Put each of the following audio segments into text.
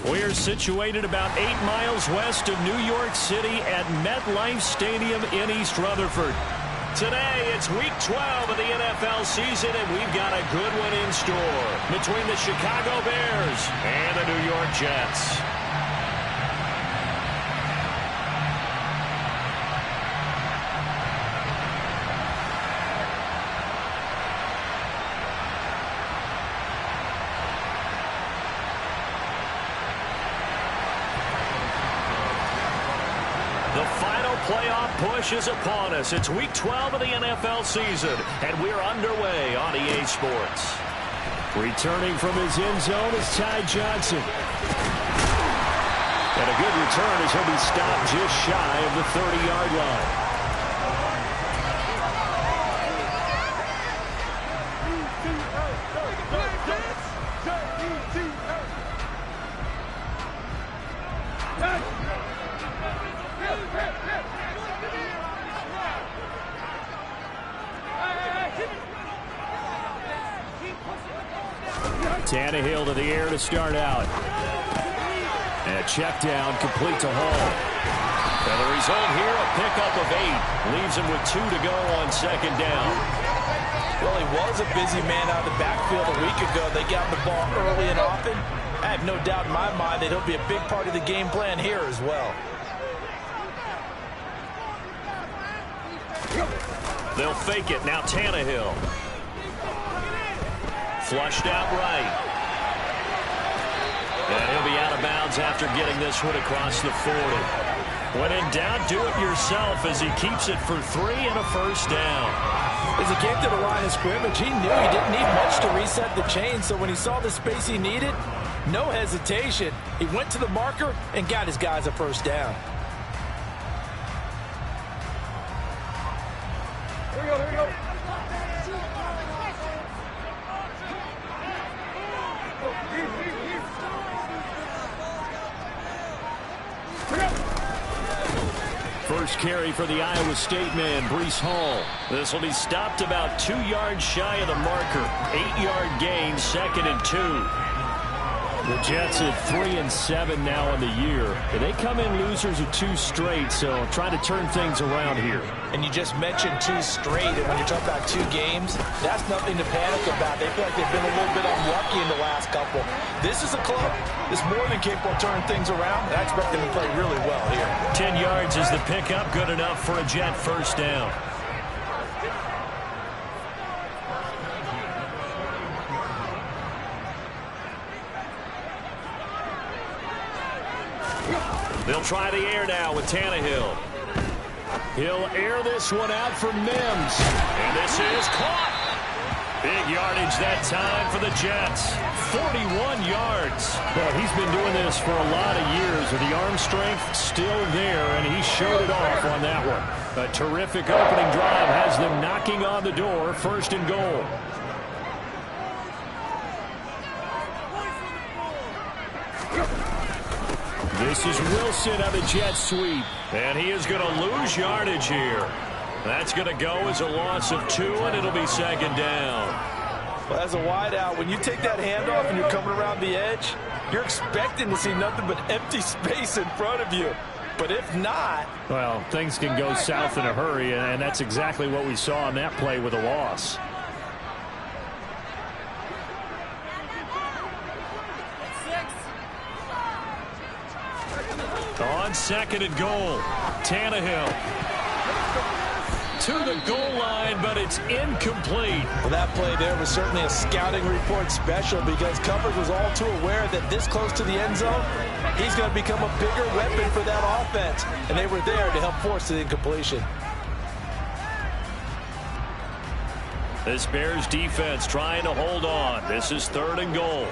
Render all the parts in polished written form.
We're situated about 8 miles west of New York City at MetLife Stadium in East Rutherford. Today, it's Week 12 of the NFL season, and we've got a good one in store between the Chicago Bears and the New York Jets. The final playoff push is upon us. It's Week 12 of the NFL season, and we're underway on EA Sports. Returning from his end zone is Ty Johnson. And a good return as he'll be stopped just shy of the 30-yard line. Tannehill to the air to start out. And a check down complete to Hall. And the result here, a pickup of 8. Leaves him with 2 to go on second down. Well, he was a busy man out of the backfield a week ago. They got the ball early and often. I have no doubt in my mind that he'll be a big part of the game plan here as well. They'll fake it. Now Tannehill. Flushed out right. And he'll be out of bounds after getting this one across the 40. When in doubt, do it yourself as he keeps it for 3 and a first down. As he came to the line of scrimmage, he knew he didn't need much to reset the chain, so when he saw the space he needed, no hesitation. He went to the marker and got his guys a first down. Here we go. First carry for the Iowa State man, Breece Hall. This will be stopped about 2 yards shy of the marker. 8-yard gain, 2nd and 2. The Jets at 3-7 now on the year. They come in losers of 2 straight, so trying to turn things around here. And you just mentioned 2 straight, and when you're talking about 2 games, that's nothing to panic about. They feel like they've been a little bit unlucky in the last couple. This is a club that's more than capable of turning things around, and I expect them to play really well here. 10 yards is the pickup, good enough for a Jet first down. They'll try the air now with Tannehill. He'll air this one out for Mims. And this is caught. Big yardage that time for the Jets. 41 yards. Well, he's been doing this for a lot of years. With the arm strength still there, and he showed it off on that one. A terrific opening drive has them knocking on the door. 1st and goal. This is Wilson on the jet sweep. And he is going to lose yardage here. That's going to go as a loss of 2, and it'll be 2nd down. Well, as a wideout, when you take that handoff and you're coming around the edge, you're expecting to see nothing but empty space in front of you. But if not... Well, things can go south in a hurry, and that's exactly what we saw on that play with a loss. On 2nd and goal, Tannehill to the goal line, but it's incomplete. Well, that play there was certainly a scouting report special because coverage was all too aware that this close to the end zone, he's going to become a bigger weapon for that offense, and they were there to help force the incompletion. This Bears defense trying to hold on. This is 3rd and goal.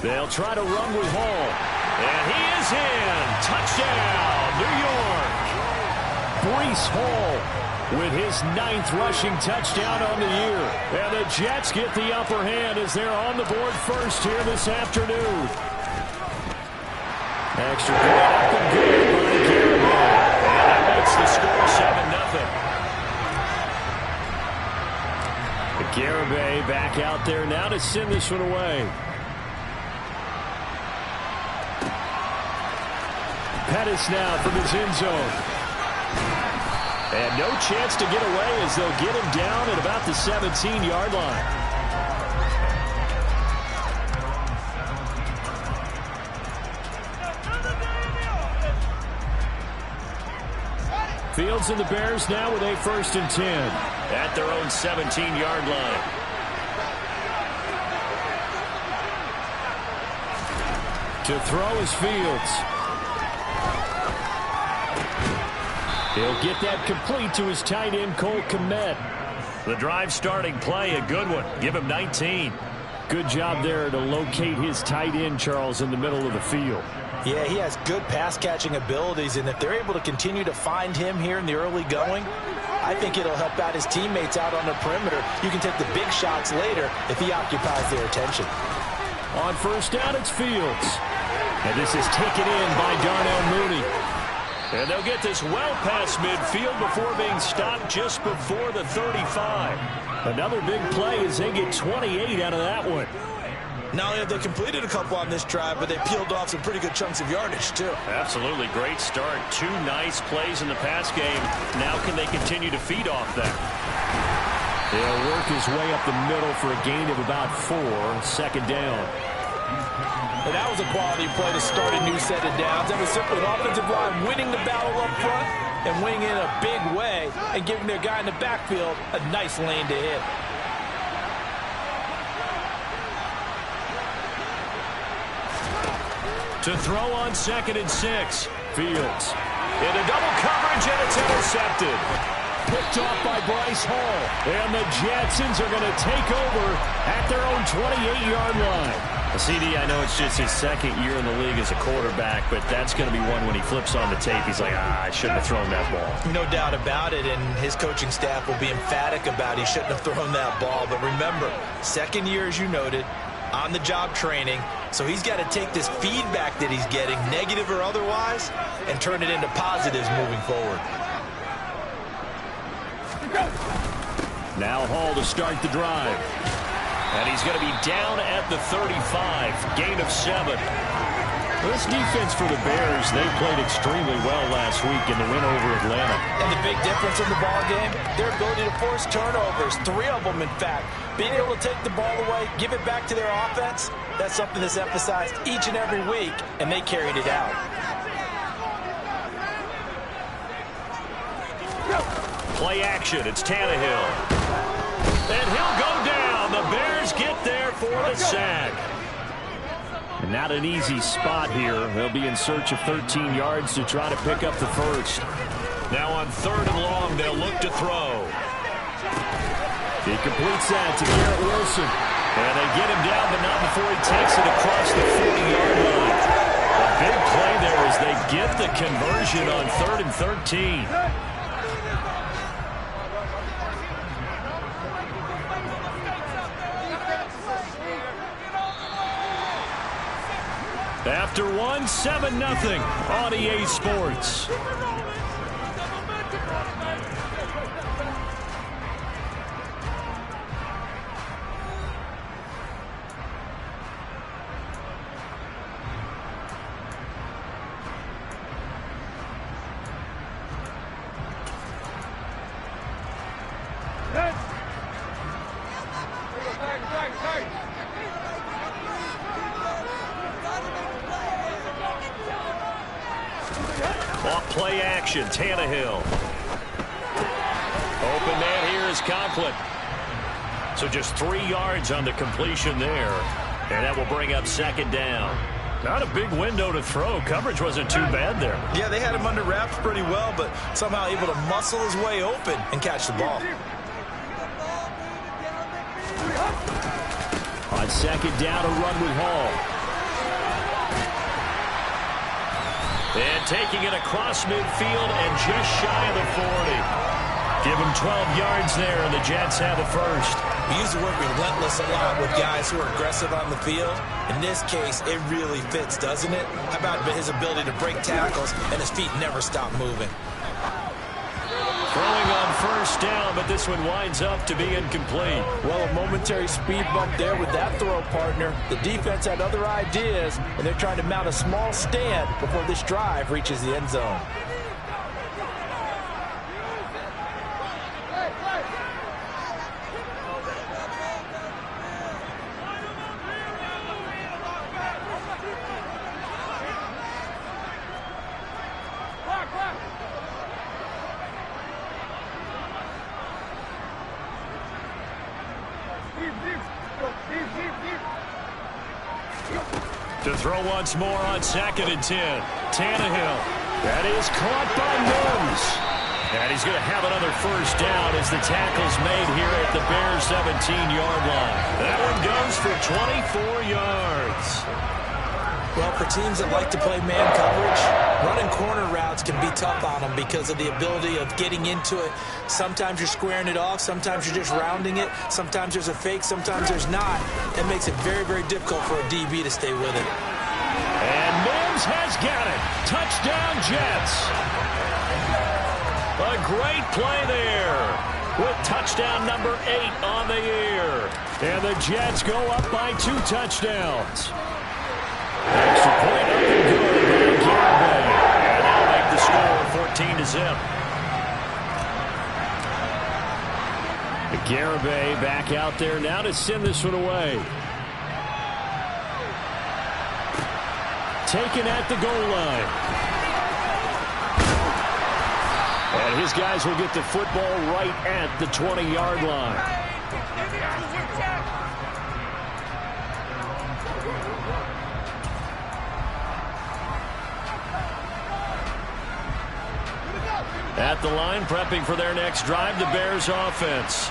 They'll try to run with Hall. And he is in. Touchdown, New York. Breece Hall with his 9th rushing touchdown on the year. And the Jets get the upper hand as they're on the board first here this afternoon. Extra point up and good by Garrett. And that makes the score 7-0. back out there now to send this one away. Pettis now from his end zone. And no chance to get away as they'll get him down at about the 17-yard line. Fields and the Bears now with a 1st and 10. At their own 17-yard line. To throw is Fields. He'll get that complete to his tight end, Cole Kmet. The drive starting play, a good one. Give him 19. Good job there to locate his tight end, Charles, in the middle of the field. Yeah, he has good pass-catching abilities, and if they're able to continue to find him here in the early going, I think it'll help out his teammates out on the perimeter. You can take the big shots later if he occupies their attention. On 1st down, it's Fields. And this is taken in by Darnell Mooney. And they'll get this well past midfield before being stopped just before the 35. Another big play as they get 28 out of that one. Not only have they completed a couple on this drive, but they peeled off some pretty good chunks of yardage, too. Absolutely. Great start. 2 nice plays in the pass game. Now can they continue to feed off that? They'll work his way up the middle for a gain of about 4. 2nd down. And that was a quality play to start a new set of downs. That was simply an offensive line winning the battle up front and winning in a big way and giving their guy in the backfield a nice lane to hit. To throw on 2nd and 6. Fields. Into double coverage, and it's intercepted. Picked off by Bryce Hall. And the Jetsons are going to take over at their own 28-yard line. CD, I know it's just his 2nd year in the league as a quarterback, but that's going to be one when he flips on the tape. He's like, I shouldn't have thrown that ball. No doubt about it, and his coaching staff will be emphatic about he shouldn't have thrown that ball. But remember, 2nd year, as you noted, on-the-job training, so he's got to take this feedback that he's getting, negative or otherwise, and turn it into positives moving forward. Now Hall to start the drive. And he's going to be down at the 35. Gain of 7. This defense for the Bears, they played extremely well last week in the win over Atlanta. And the big difference in the ball game, their ability to force turnovers, 3 of them, in fact. Being able to take the ball away, give it back to their offense, that's something that's emphasized each and every week, and they carried it out. Play action, it's Tannehill. And he'll go down. The Bears get there for the sack. And not an easy spot here. They'll be in search of 13 yards to try to pick up the 1st. Now on 3rd and long, they'll look to throw. He completes that to Garrett Wilson. And they get him down, but not before he takes it across the 40-yard line. A big play there as they get the conversion on 3rd and 13. After 1, 7-0 on EA Sports. Off play action, Tannehill. Open man here is Conklin. So just 3 yards on the completion there. And that will bring up 2nd down. Not a big window to throw. Coverage wasn't too bad there. Yeah, they had him under wraps pretty well, but somehow able to muscle his way open and catch the ball. On 2nd down, a run with Hall. And taking it across midfield and just shy of the 40. Give him 12 yards there, and the Jets have the 1st. We use the word relentless a lot with guys who are aggressive on the field. In this case, it really fits, doesn't it? How about his ability to break tackles and his feet never stop moving? Throwing on first down, but this one winds up to be incomplete. Well, a momentary speed bump there with that throw, partner. The defense had other ideas, and they're trying to mount a small stand before this drive reaches the end zone. To throw once more on 2nd and 10. Tannehill. That is caught by Mims. And he's going to have another first down as the tackle's made here at the Bears' 17-yard line. That one goes for 24 yards. Well, for teams that like to play man coverage, running corner routes can be tough on them because of the ability of getting into it. Sometimes you're squaring it off. Sometimes you're just rounding it. Sometimes there's a fake. Sometimes there's not. It makes it very, very difficult for a DB to stay with it. And Mims has got it. Touchdown, Jets. A great play there with touchdown number 8 on the year. And the Jets go up by 2 touchdowns. Extra point up and good by Garibay. And they'll make the score 14-0. Garibay back out there now to send this one away. Taken at the goal line. And his guys will get the football right at the 20-yard line. At the line, prepping for their next drive, the Bears offense.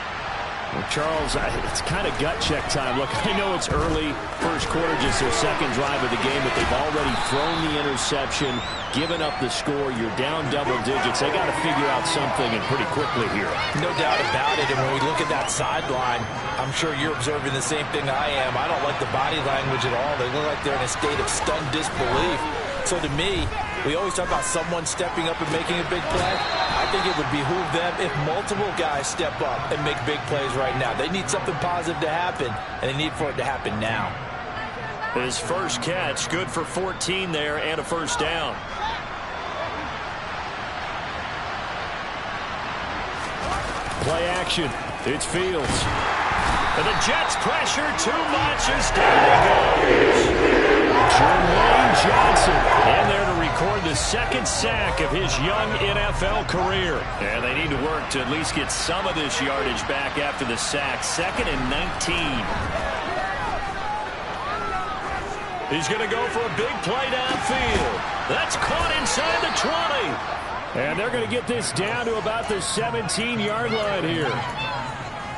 Well, Charles, it's kind of gut check time. Look, I know it's early, first quarter, just their second drive of the game, but they've already thrown the interception, given up the score. You're down double digits. They got to figure out something, and pretty quickly here. No doubt about it, and when we look at that sideline, I'm sure you're observing the same thing I am. I don't like the body language at all. They look like they're in a state of stunned disbelief. So to me, we always talk about someone stepping up and making a big play. I think it would behoove them if multiple guys step up and make big plays right now. They need something positive to happen, and they need for it to happen now. His first catch, good for 14 there and a first down. Play action. It's Fields. And the Jets pressure too much as down he goes. Jermaine Johnson in there to record the second sack of his young NFL career. And they need to work to at least get some of this yardage back after the sack. 2nd and 19. He's going to go for a big play downfield. That's caught inside the 20. And they're going to get this down to about the 17-yard line here.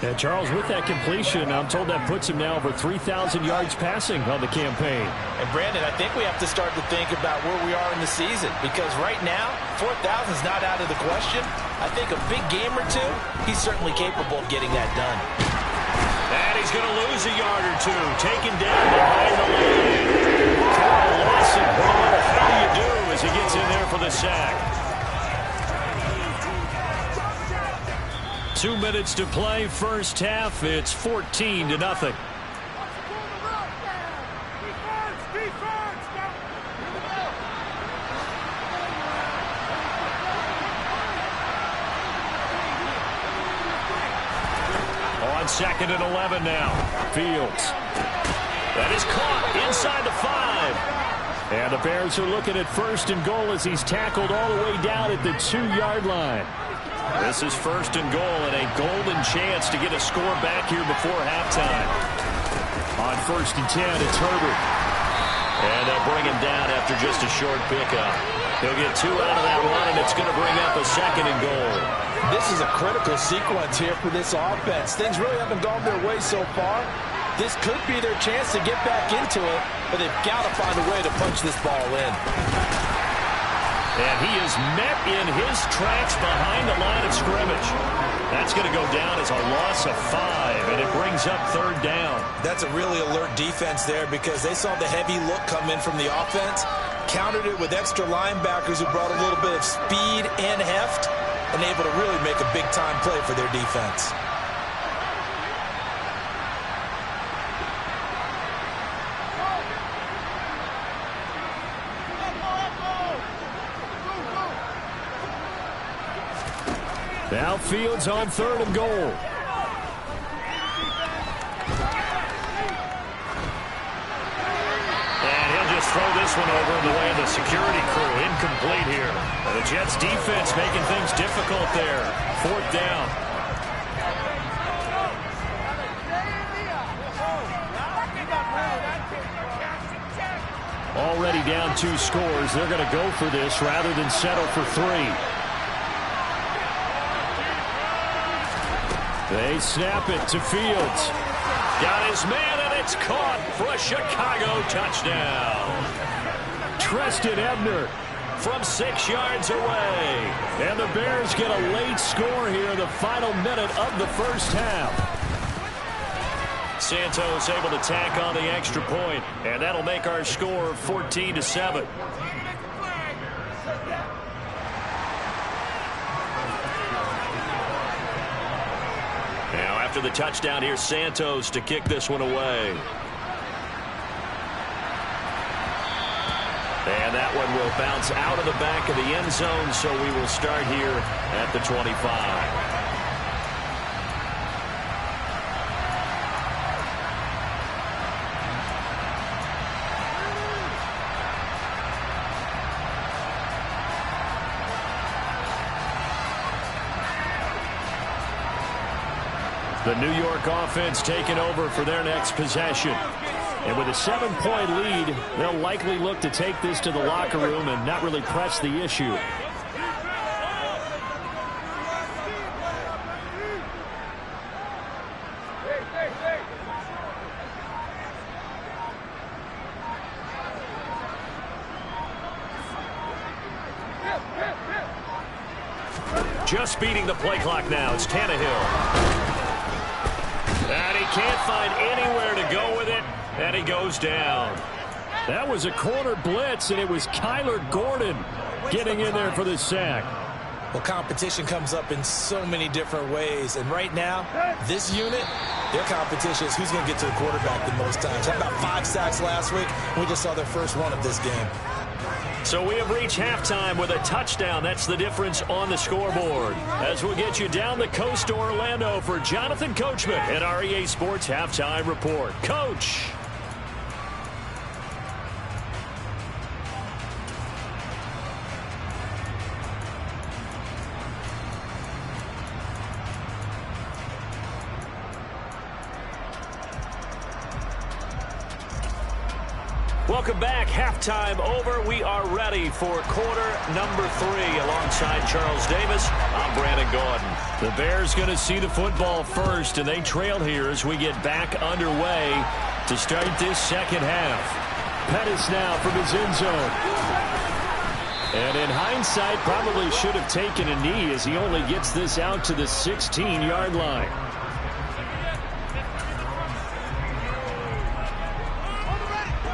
And Charles, with that completion, I'm told that puts him now over 3,000 yards passing on the campaign. And Brandon, I think we have to start to think about where we are in the season, because right now, 4,000 is not out of the question. I think a big game or two, he's certainly capable of getting that done. And he's going to lose a yard or two, taken down behind the line. Carl Lawson, how do you do as he gets in there for the sack? 2 minutes to play, first half. It's 14-0. On 2nd and 11 now. Fields. That is caught inside the 5. And the Bears are looking at 1st and goal as he's tackled all the way down at the 2-yard line. This is 1st and goal and a golden chance to get a score back here before halftime. On 1st and 10, it's Herbert. And they'll bring him down after just a short pickup. He'll get 2 out of that run, and it's going to bring up a 2nd and goal. This is a critical sequence here for this offense. Things really haven't gone their way so far. This could be their chance to get back into it, but they've got to find a way to punch this ball in. And he is met in his tracks behind the line of scrimmage. That's going to go down as a loss of 5, and it brings up 3rd down. That's a really alert defense there because they saw the heavy look come in from the offense, countered it with extra linebackers who brought a little bit of speed and heft, and able to really make a big-time play for their defense. The outfield's on 3rd and goal. And he'll just throw this one over in the way of the security crew. Incomplete here. The Jets defense making things difficult there. 4th down. Already down 2 scores. They're going to go for this rather than settle for 3. They snap it to Fields. Got his man, and it's caught for a Chicago touchdown. Treston Ebner from 6 yards away. And the Bears get a late score here in the final minute of the first half. Santos able to tack on the extra point, and that'll make our score 14-7. Now after the touchdown, here's Santos to kick this one away. And that one will bounce out of the back of the end zone, so we will start here at the 25. The New York offense taking over for their next possession. And with a 7-point lead, they'll likely look to take this to the locker room and not really press the issue. Just beating the play clock now. It's Tannehill. And he can't find anywhere to go with it, and he goes down. That was a corner blitz, and it was Kyler Gordon getting in there for the sack. Well, competition comes up in so many different ways, and right now, this unit, their competition is who's going to get to the quarterback the most times. Had about 5 sacks last week, and we just saw their first one of this game. So we have reached halftime with a touchdown. That's the difference on the scoreboard. As we'll get you down the coast to Orlando for Jonathan Coachman at our EA Sports Halftime Report. Coach. Welcome back. Halftime over. We are ready for quarter number 3. Alongside Charles Davis, I'm Brandon Gordon. The Bears going to see the football first, and they trail here as we get back underway to start this second half. Pettis now from his end zone. And in hindsight, probably should have taken a knee as he only gets this out to the 16-yard line.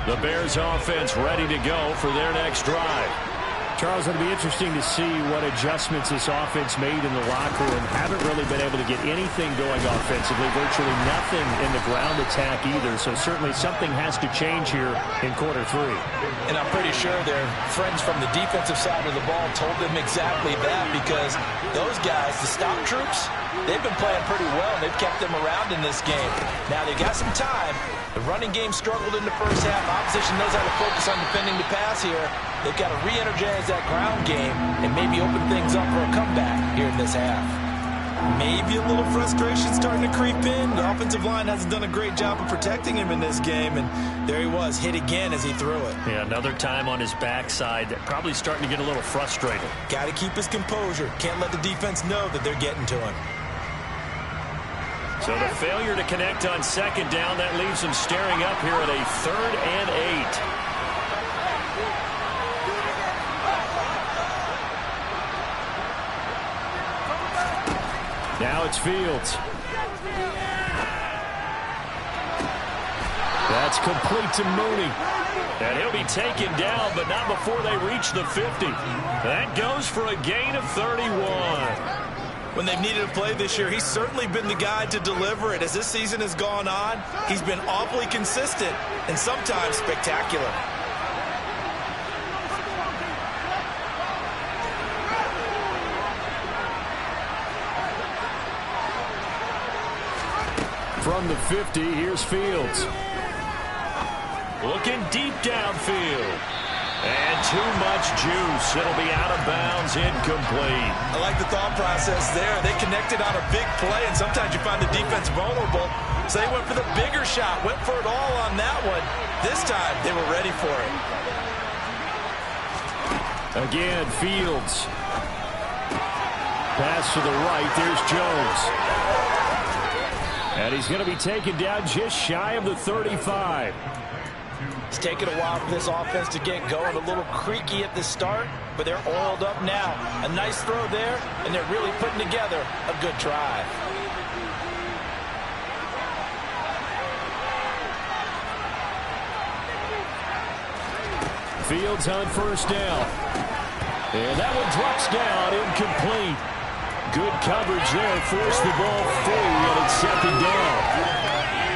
The Bears offense ready to go for their next drive. Charles, it'll be interesting to see what adjustments this offense made in the locker room. Haven't really been able to get anything going offensively. Virtually nothing in the ground attack either. So certainly something has to change here in quarter 3. And I'm pretty sure their friends from the defensive side of the ball told them exactly that, because those guys, the stop troops, they've been playing pretty well. They've kept them around in this game. Now they've got some time. The running game struggled in the first half. Opposition knows how to focus on defending the pass here. They've got to re-energize that ground game and maybe open things up for a comeback here in this half. Maybe a little frustration starting to creep in. The offensive line hasn't done a great job of protecting him in this game, and there he was, hit again as he threw it. Yeah, another time on his backside. Probably starting to get a little frustrated. Got to keep his composure. Can't let the defense know that they're getting to him. So the failure to connect on second down, that leaves him staring up here at a 3rd and 8. Now it's Fields. That's complete to Mooney. And he'll be taken down, but not before they reach the 50. That goes for a gain of 31. When they've needed a play this year, he's certainly been the guy to deliver it. As this season has gone on, he's been awfully consistent and sometimes spectacular. From the 50, here's Fields. Looking deep downfield. And too much juice. It'll be out of bounds, incomplete. I like the thought process there. They connected on a big play, and sometimes you find the defense vulnerable. So they went for the bigger shot, went for it all on that one. This time, they were ready for it. Again, Fields. Pass to the right. There's Jones. And he's going to be taken down just shy of the 35. It's taken a while for this offense to get going. A little creaky at the start, but they're oiled up now. A nice throw there, and they're really putting together a good drive. Fields on first down. And that one drops down, incomplete. Good coverage there, forced the ball free, and it's second down.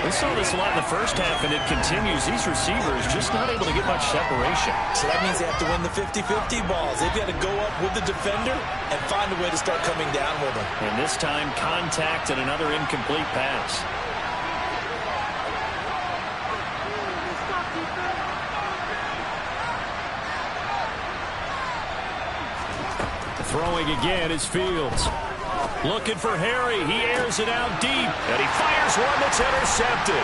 We saw this a lot in the first half, and it continues. These receivers just not able to get much separation. So that means they have to win the 50-50 balls. They've got to go up with the defender and find a way to start coming down with them. And this time, contact and another incomplete pass. Throwing again is Fields. Looking for Harry. He airs it out deep. And he fires one that's intercepted.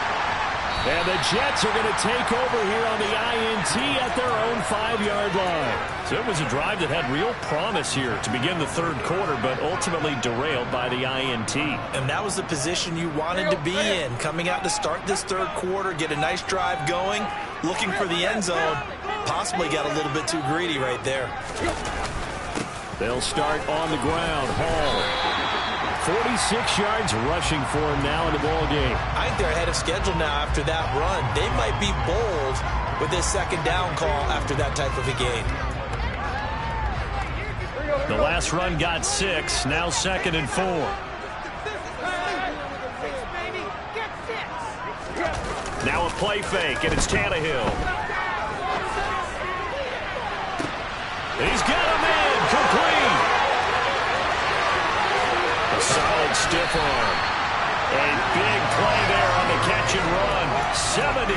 And the Jets are going to take over here on the INT at their own 5-yard line. So it was a drive that had real promise here to begin the third quarter, but ultimately derailed by the INT. And that was the position you wanted to be in. Coming out to start this third quarter, get a nice drive going, looking for the end zone. Possibly got a little bit too greedy right there. They'll start on the ground. Hall. 46 yards rushing for him now in the ball game. I think they're ahead of schedule now after that run. They might be bold with this second down call after that type of a game. The last run got 6. Now 2nd and 4. Now a play fake, and it's Tannehill. He's got him in. Complete. A solid stiff arm. A big play there on the catch and run. 79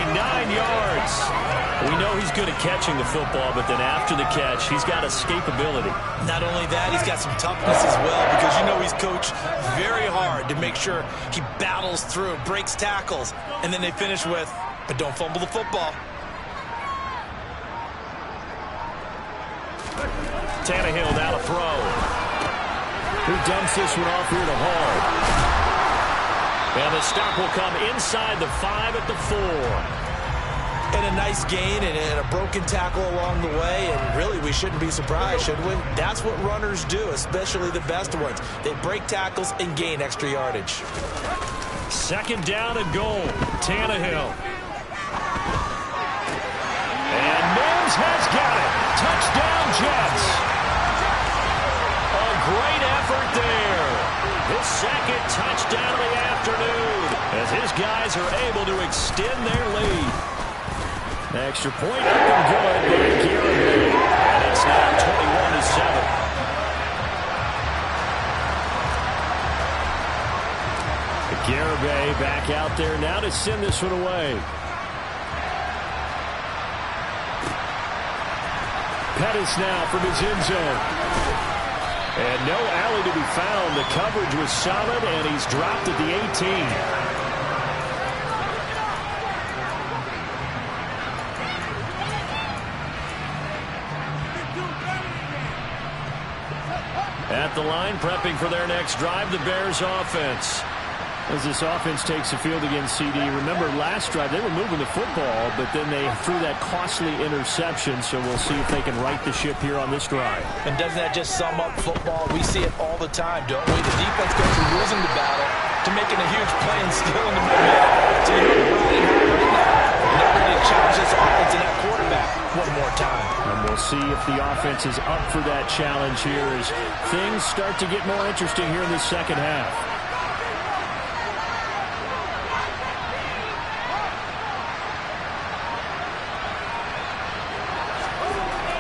yards. We know he's good at catching the football, but then after the catch, he's got escapability. Not only that, he's got some toughness as well, because you know he's coached very hard to make sure he battles through, breaks tackles, and then they finish with, but don't fumble the football. Tannehill now to throw. Who dumps this one off here to Hall. And the stop will come inside the 5 at the 4. And a nice gain and a broken tackle along the way. And really, we shouldn't be surprised, should we? That's what runners do, especially the best ones. They break tackles and gain extra yardage. 2nd down and goal. Tannehill. And Mims has got it. Touchdown, Jets. Great effort there. His 2nd touchdown of the afternoon as his guys are able to extend their lead. Extra point up and good by Garibay. And it's now 21-7. Garibay back out there now to send this one away. Pettis now from his end zone. And no alley to be found. The coverage was solid, and he's dropped at the 18. At the line, prepping for their next drive, the Bears offense. As this offense takes the field against CD, remember last drive they were moving the football, but then they threw that costly interception, so we'll see if they can right the ship here on this drive. And doesn't that just sum up football? We see it all the time, don't we? The defense goes from losing the battle to making a huge play and still in the momentum. So you know the riding high right now. And they're ready to challenge this offense and that quarterback back one more time. And we'll see if the offense is up for that challenge here as things start to get more interesting here in the second half.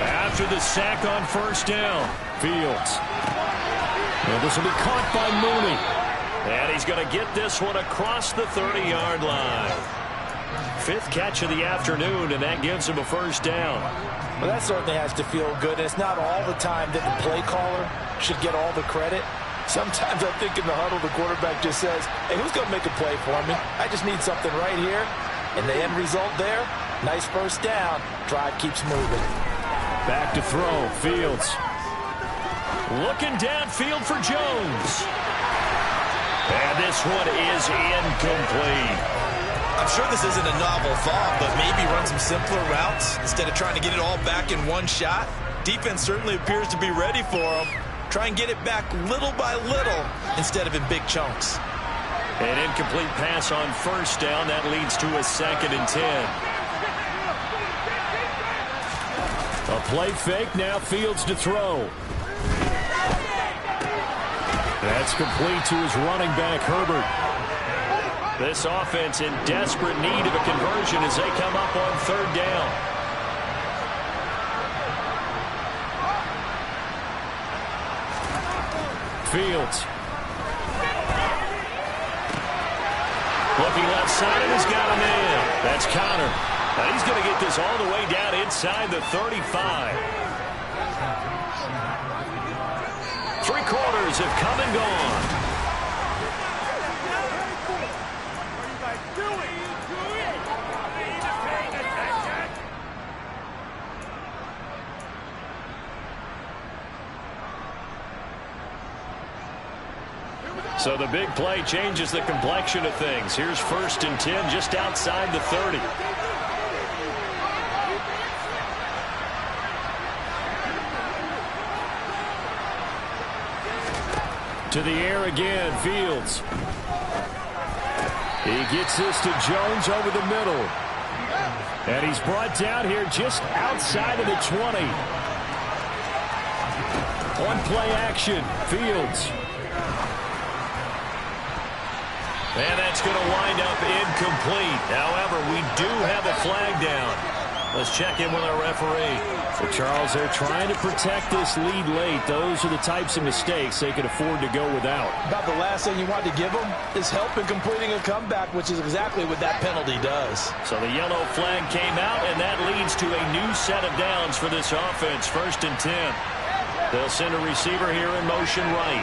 After the sack on first down, Fields. And this will be caught by Mooney. And he's going to get this one across the 30-yard line. Fifth catch of the afternoon, and that gives him a first down. Well, that certainly has to feel good. It's not all the time that the play caller should get all the credit. Sometimes I think in the huddle, the quarterback just says, hey, who's going to make a play for me? I just need something right here. And the end result there, nice first down. Drive keeps moving. Back to throw, Fields. Looking downfield for Jones. And this one is incomplete. I'm sure this isn't a novel thought, but maybe run some simpler routes instead of trying to get it all back in one shot. Defense certainly appears to be ready for him. Try and get it back little by little instead of in big chunks. An incomplete pass on first down. That leads to a 2nd and 10. A play fake, now Fields to throw. That's complete to his running back, Herbert. This offense in desperate need of a conversion as they come up on 3rd down. Fields. Looking left side and has got a man. That's Connor. And he's going to get this all the way down inside the 35. 3 quarters have come and gone. So the big play changes the complexion of things. Here's 1st and 10 just outside the 30. To the air again, Fields. He gets this to Jones over the middle. And he's brought down here just outside of the 20. On play action, Fields. And that's going to wind up incomplete. However, we do have a flag down. Let's check in with our referee. So, Charles, they're trying to protect this lead late. Those are the types of mistakes they could afford to go without. About the last thing you want to give them is help in completing a comeback, which is exactly what that penalty does. So the yellow flag came out, and that leads to a new set of downs for this offense. 1st and 10. They'll send a receiver here in motion right.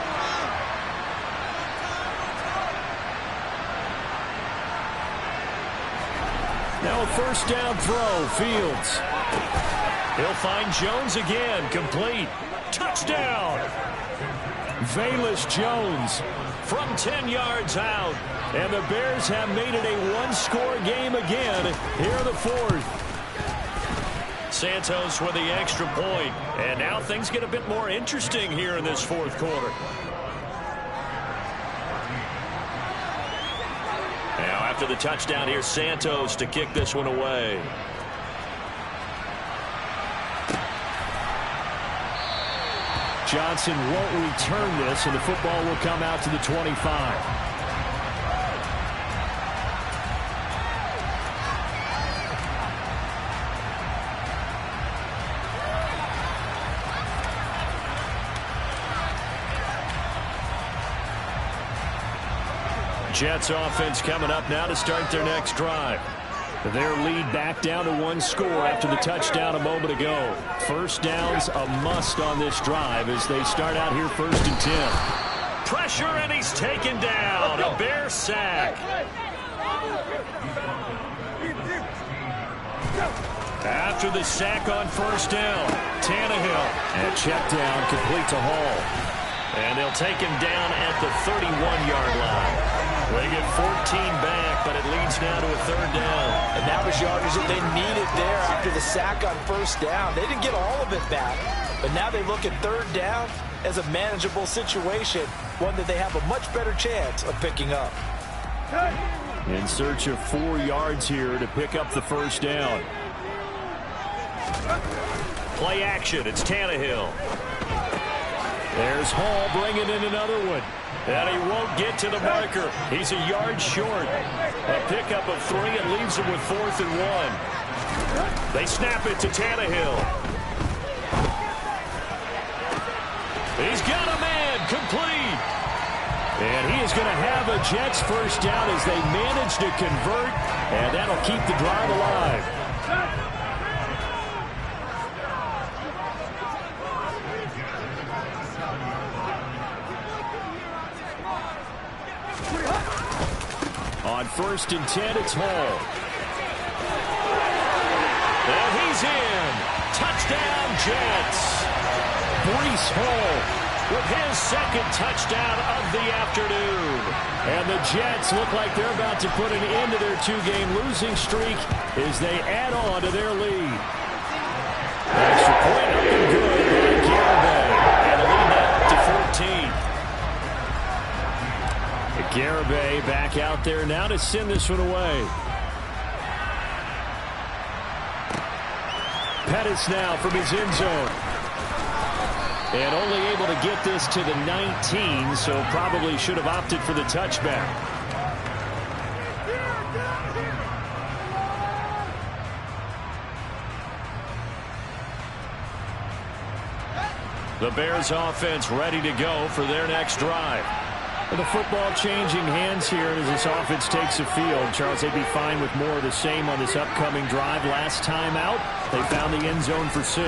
Now a 1st down throw, Fields. He'll find Jones again, complete. Touchdown! Velus Jones from 10 yards out. And the Bears have made it a one-score game again here in the 4th. Santos with the extra point. And now things get a bit more interesting here in this 4th quarter. Now after the touchdown, here's Santos to kick this one away. Johnson won't return this, and the football will come out to the 25. Jets offense coming up now to start their next drive. Their lead back down to 1 score after the touchdown a moment ago. 1st down's a must on this drive as they start out here 1st and 10. Pressure, and he's taken down. A Bear sack. After the sack on 1st down, Tannehill. And check down, complete to Hall. And they'll take him down at the 31-yard line. They get 14 back, but it leads now to a 3rd down. And that was yardage that they needed there after the sack on 1st down. They didn't get all of it back, but now they look at 3rd down as a manageable situation, one that they have a much better chance of picking up. In search of 4 yards here to pick up the 1st down. Play action. It's Tannehill. There's Hall bringing in another one. And he won't get to the marker. He's a yard short. A pickup of 3 and leaves him with 4th and 1. They snap it to Tannehill. He's got a man complete. And he is going to have a Jets first down as they manage to convert. And that'll keep the drive alive. On 1st and 10, it's Hall. And he's in. Touchdown, Jets. Breece Hall with his 2nd touchdown of the afternoon. And the Jets look like they're about to put an end to their 2-game losing streak as they add on to their lead. Extra point up and good by Garibay. And a lead now to 14. Garibay back out there now to send this one away. Pettis now from his end zone. And only able to get this to the 19, so probably should have opted for the touchback. The Bears offense ready to go for their next drive. The football changing hands here as this offense takes the field. Charles, they'd be fine with more of the same on this upcoming drive. Last time out, they found the end zone for 6.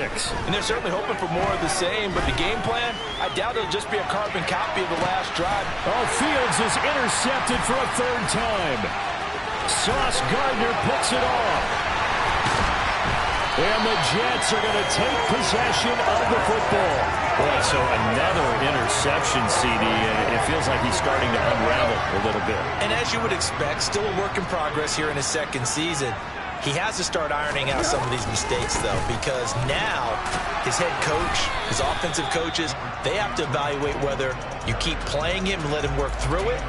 And they're certainly hoping for more of the same, but the game plan, I doubt it'll just be a carbon copy of the last drive. Oh, Fields is intercepted for a 3rd time. Sauce Gardner picks it off. And the Jets are going to take possession of the football. Boy, so another interception, CD, and it feels like he's starting to unravel a little bit. And as you would expect, still a work in progress here in his 2nd season. He has to start ironing out some of these mistakes, though, because now his head coach, his offensive coaches, they have to evaluate whether you keep playing him and let him work through it,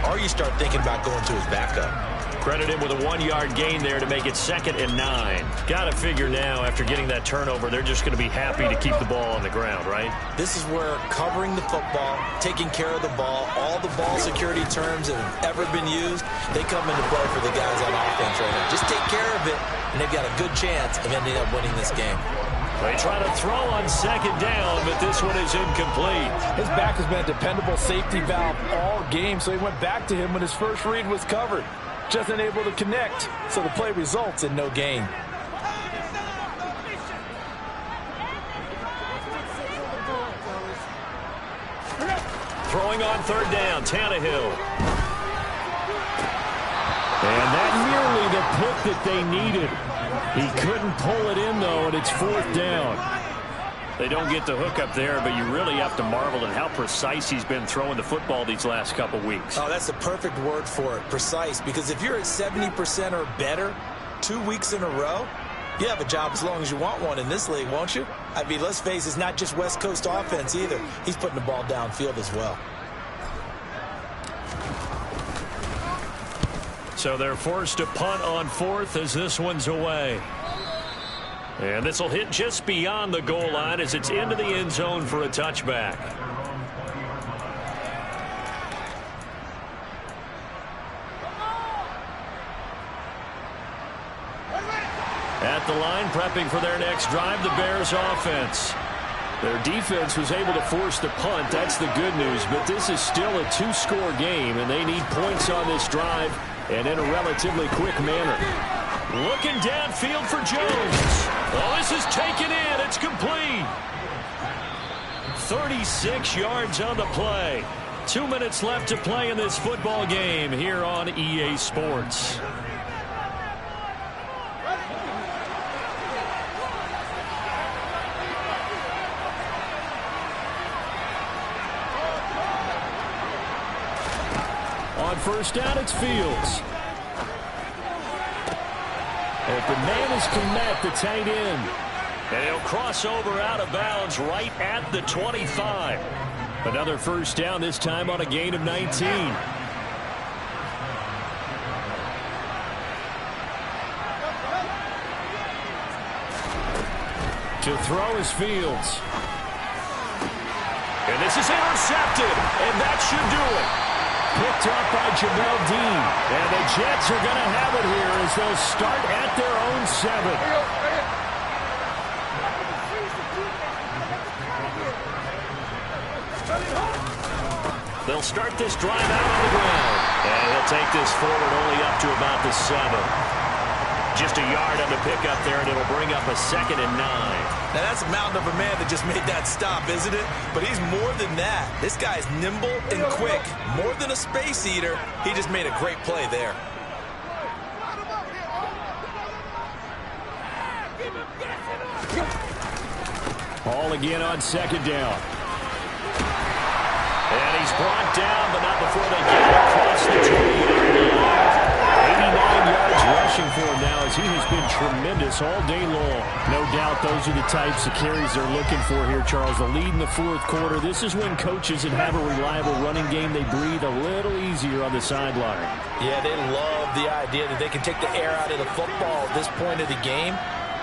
or you start thinking about going to his backup. Credit him with a 1-yard gain there to make it 2nd and 9. Got to figure now, after getting that turnover, they're just going to be happy to keep the ball on the ground, right? This is where covering the football, taking care of the ball, all the ball security terms that have ever been used, they come into play for the guys on offense right now. Just take care of it, and they've got a good chance of ending up winning this game. They try to throw on 2nd down, but this one is incomplete. His back has been a dependable safety valve all game, so he went back to him when his first read was covered. Just unable to connect, so the play results in no gain. Throwing on 3rd down, Tannehill. And that nearly the pick that they needed. He couldn't pull it in, though, and it's 4th down. They don't get the hook up there, but you really have to marvel at how precise he's been throwing the football these last couple weeks. Oh, that's the perfect word for it, precise, because if you're at 70% or better 2 weeks in a row, you have a job as long as you want one in this league, won't you? I mean, let's face it, it's not just West Coast offense either. He's putting the ball downfield as well. So they're forced to punt on 4th as this one's away. And this will hit just beyond the goal line as it's into the end zone for a touchback. At the line, prepping for their next drive, the Bears offense. Their defense was able to force the punt. That's the good news. But this is still a 2-score game, and they need points on this drive and in a relatively quick manner. Looking downfield for Jones. Oh, this is taken in. It's complete. 36 yards on the play. 2 minutes left to play in this football game here on EA Sports. On 1st down, it's Fields. Open man is Kmet, the tight end. And he'll cross over out of bounds right at the 25. Another 1st down, this time on a gain of 19. To throw is Fields. And this is intercepted, and that should do it. Picked up by Jamel Dean. And the Jets are going to have it here as they'll start at their own 7. They'll start this drive out on the ground. And he'll take this forward only up to about the 7. Just a yard on the pickup there, and it'll bring up a 2nd and 9. Now, that's a mountain of a man that just made that stop, isn't it? But he's more than that. This guy's nimble and quick. More than a space eater. He just made a great play there. Ball again on 2nd down. And he's brought down, but not before they get it across the 20-yard line. 89 yards rushing for him now as he has been tremendous all day long. No doubt those are the types of carries they're looking for here, Charles. The lead in the 4th quarter. This is when coaches that have a reliable running game, they breathe a little easier on the sideline. Yeah, they love the idea that they can take the air out of the football at this point of the game.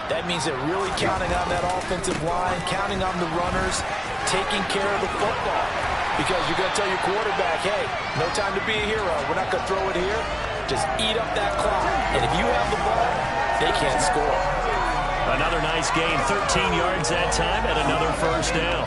That means they're really counting on that offensive line, counting on the runners, taking care of the football. Because you're going to tell your quarterback, hey, no time to be a hero. We're not going to throw it here. Just eat up that clock. And if you have the ball, they can't score. Another nice gain, 13 yards that time, and another 1st down.